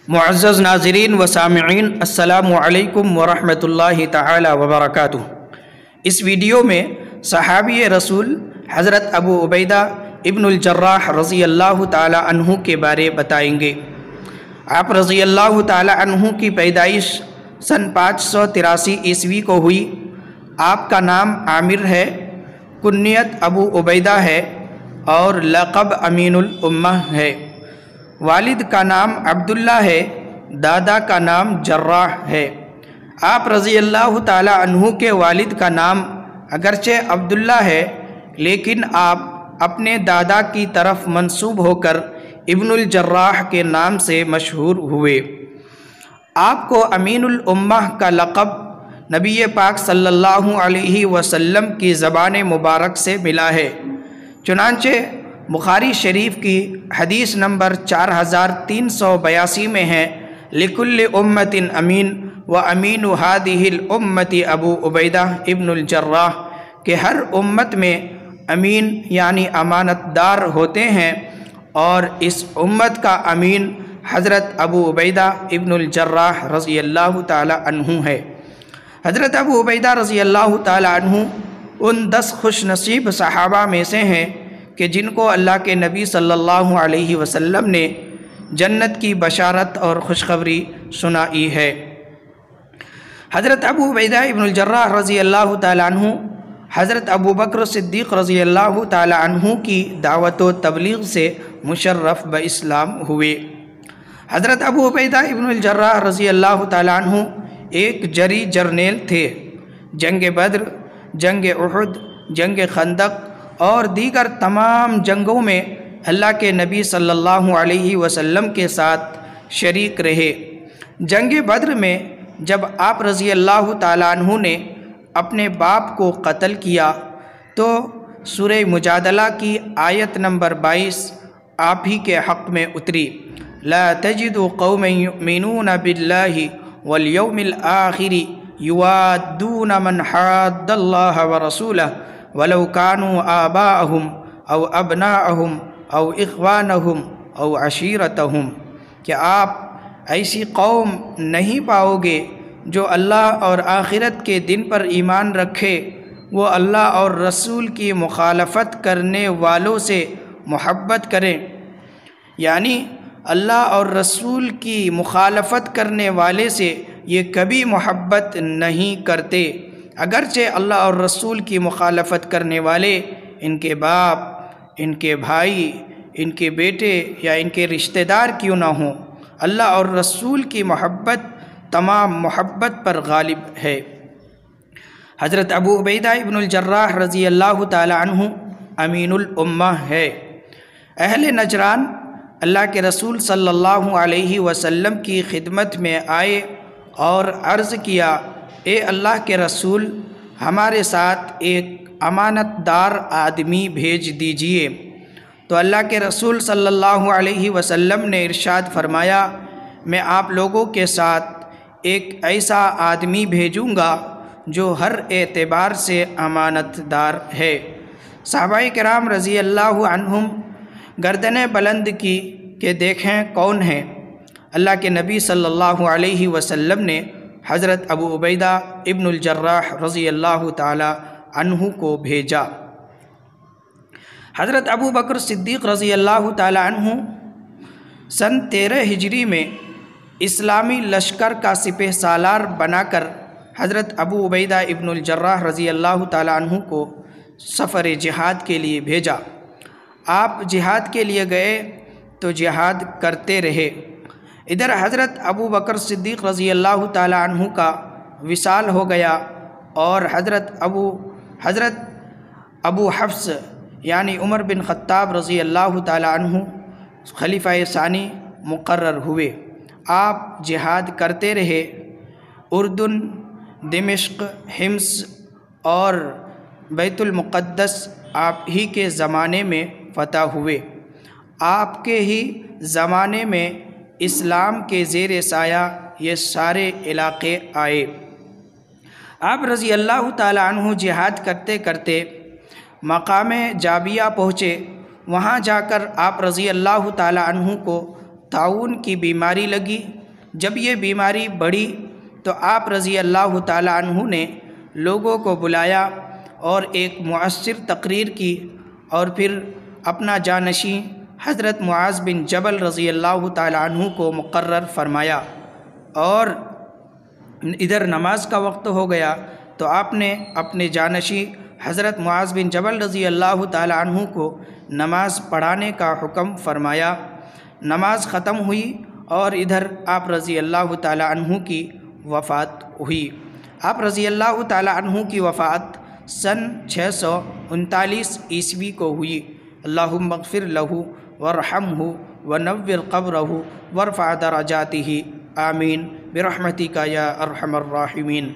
معزز ناظرین و سامعین، السلام علیکم ورحمۃ اللہ تعالی وبرکاتہ۔ اس ویڈیو میں صحابی رسول حضرت ابو عبیدہ ابن الجراح رضی اللہ تعالی عنہ کے بارے بتائیں گے۔ آپ رضی اللہ تعالی عنہ کی پیدائش سن 583 عیسوی کو ہوئی۔ آپ کا نام عامر ہے، کنیت ابو عبیدہ ہے اور لقب امین الامہ ہے۔ والد کا نام عبداللہ ہے، دادا کا نام جراح ہے۔ آپ رضی اللہ تعالی عنہ کے والد کا نام اگرچہ عبداللہ ہے، لیکن آپ اپنے دادا کی طرف منسوب ہو کر ابن الجراح کے نام سے مشہور ہوئے۔ آپ کو امین الامہ کا لقب نبی پاک صلی اللہ علیہ وسلم کی زبان مبارک سے ملا ہے۔ چنانچہ بخاری شریف کی حدیث نمبر 4382 میں ہے، لِكُلِّ أُمَّةٍ أَمِينٌ وَأَمِينُ هَذِهِ الْأُمَّةِ ابو عبیدہ ابن الجراح کہ ہر امت میں امین یعنی امانت دار ہوتے ہیں، اور اس امت کا امین حضرت ابو عبیدہ ابن الجراح رضی اللہ تعالی عنہ ہے۔ حضرت ابو عبیدہ رضی اللہ تعالی عنہ ان 10 خوش نصیب صحابہ میں سے ہیں کہ جن کو اللہ کے نبی صلی اللہ علیہ وسلم نے جنت کی بشارت اور خوشخبری سنائی ہے۔ حضرت ابو عبیدہ ابن الجراح رضی اللہ تعالی عنہ حضرت ابو بکر صدیق رضی اللہ تعالی عنہ کی دعوت و تبلیغ سے مشرف باسلام ہوئے۔ حضرت ابو عبیدہ ابن الجراح رضی اللہ تعالی عنہ ایک جری جرنیل تھے۔ جنگ بدر، جنگ احد، جنگ خندق اور دیگر تمام جنگوں میں اللہ کے نبی صلی اللہ علیہ وسلم کے ساتھ شریک رہے۔ جنگ بدر میں جب آپ رضی اللہ تعالی عنہ نے اپنے باپ کو قتل کیا تو سورہ مجادلہ کی آیت نمبر 22 آپ ہی کے حق میں اتری، لا تجد قوما یؤمنون باللہ والیوم الآخر یوادون من حاد اللہ ورسولہ ولو كانوا آباءهم او ابناءهم او اخوانهم او عشیرتهم، کہ آپ ایسی قوم نہیں پاؤ گے جو اللہ اور آخرت کے دن پر ایمان رکھے، وہ اللہ اور رسول کی مخالفت کرنے والوں سے محبت کریں، یعنی اللہ اور رسول کی مخالفت کرنے والے سے یہ کبھی محبت نہیں کرتے، اگرچہ اللہ اور رسول کی مخالفت کرنے والے ان کے باپ، ان کے بھائی، ان کے بیٹے یا ان کے رشتہ دار کیوں نہ ہوں۔ اللہ اور رسول کی محبت تمام محبت پر غالب ہے۔ حضرت ابو عبیدہ ابن الجراح رضی اللہ تعالی عنہ امین الامہ ہے۔ اہل نجران اللہ کے رسول صلی اللہ علیہ وسلم کی خدمت میں آئے اور عرض کیا، اے اللہ کے رسول، ہمارے ساتھ ایک امانت دار آدمی بھیج دیجئے۔ تو اللہ کے رسول صلی اللہ علیہ وسلم نے ارشاد فرمایا، میں آپ لوگوں کے ساتھ ایک ایسا آدمی بھیجوں گا جو ہر اعتبار سے امانت دار ہے۔ صحابہ کرام رضی اللہ عنہم گردنیں بلند کی کہ دیکھیں کون ہے۔ اللہ کے نبی صلی اللہ علیہ وسلم نے حضرت ابو عبیدہ ابن الجراح رضی اللہ تعالی عنہ کو بھیجا۔ حضرت ابو بکر صدیق رضی اللہ تعالی عنہ سن 13 ہجری میں اسلامی لشکر کا سپہ سالار بنا کر حضرت ابو عبیدہ ابن الجراح رضی اللہ تعالی عنہ کو سفر جہاد کے لیے بھیجا۔ آپ جہاد کے لیے گئے تو جہاد کرتے رہے۔ ادھر حضرت ابو بکر صدیق رضی اللہ تعالی عنہ کا وصال ہو گیا اور حضرت ابو حفص یعنی عمر بن خطاب رضی اللہ تعالی عنہ خلیفہ ثانی مقرر ہوئے۔ آپ جہاد کرتے رہے۔ اردن، دمشق، حمص اور بیت المقدس آپ ہی کے زمانے میں فتح ہوئے۔ آپ کے ہی زمانے میں اسلام کے زیر سایہ یہ سارے علاقے آئے۔ آپ رضی اللہ تعالی عنہ جہاد کرتے کرتے مقام جابیہ پہنچے۔ وہاں جا کر آپ رضی اللہ تعالی عنہ کو طاعون کی بیماری لگی۔ جب یہ بیماری بڑھی تو آپ رضی اللہ تعالی عنہ نے لوگوں کو بلایا اور ایک مؤثر تقریر کی، اور پھر اپنا جانشین حضرت معاذ بن جبل رضی اللہ تعالی عنہ کو مقرر فرمایا، اور ادھر نماز کا وقت ہو گیا تو آپ نے اپنے جانشین حضرت معاذ بن جبل رضی اللہ تعالی عنہ کو نماز پڑھانے کا حکم فرمایا۔ نماز ختم ہوئی اور ادھر آپ رضی اللہ تعالی عنہ کی وفات ہوئی۔ آپ رضی اللہ تعالی عنہ کی وفات سن 639 عیسوی کو ہوئی۔ اللہم اغفر لہ وارحمہ ونور قبرہ وارفع درجاتہ، آمین برحمتک یا ارحم الراحمین۔